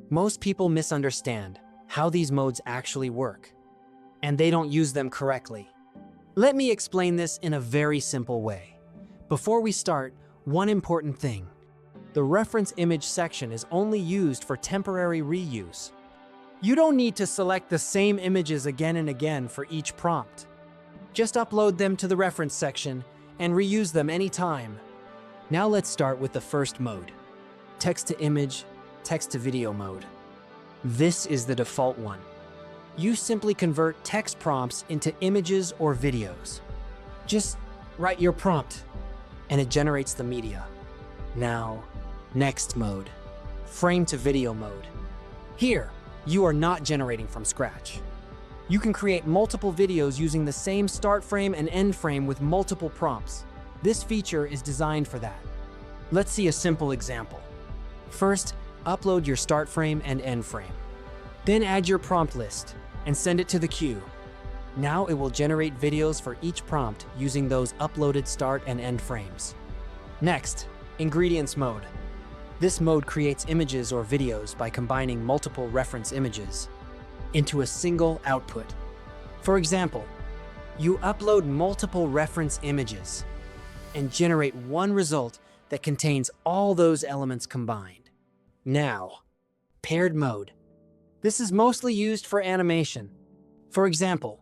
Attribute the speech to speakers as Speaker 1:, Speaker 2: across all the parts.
Speaker 1: Most people misunderstand how these modes actually work, and they don't use them correctly. Let me explain this in a very simple way. Before we start, one important thing. The reference image section is only used for temporary reuse. You don't need to select the same images again and again for each prompt. Just upload them to the reference section and reuse them anytime. Now let's start with the first mode, text-to-image, text-to-video mode. This is the default one. You simply convert text prompts into images or videos. Just write your prompt, and it generates the media. Now, next mode, frame-to-video mode. Here, you are not generating from scratch. You can create multiple videos using the same start frame and end frame with multiple prompts. This feature is designed for that. Let's see a simple example. First, upload your start frame and end frame. Then add your prompt list and send it to the queue. Now it will generate videos for each prompt using those uploaded start and end frames. Next, ingredients mode. This mode creates images or videos by combining multiple reference images into a single output. For example, you upload multiple reference images and generate one result that contains all those elements combined. Now, paired mode. This is mostly used for animation. For example,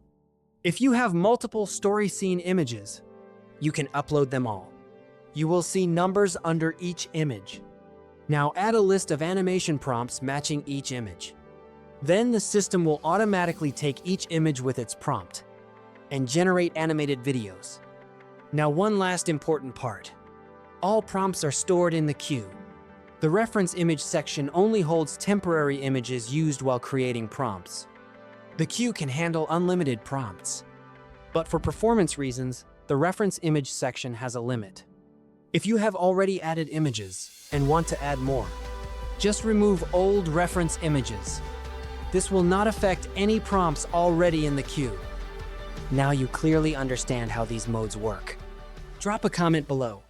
Speaker 1: if you have multiple story scene images, you can upload them all. You will see numbers under each image. Now add a list of animation prompts matching each image. Then the system will automatically take each image with its prompt and generate animated videos. Now one last important part. All prompts are stored in the queue. The reference image section only holds temporary images used while creating prompts. The queue can handle unlimited prompts. But for performance reasons, the reference image section has a limit. If you have already added images and want to add more, just remove old reference images. This will not affect any prompts already in the queue. Now you clearly understand how these modes work. Drop a comment below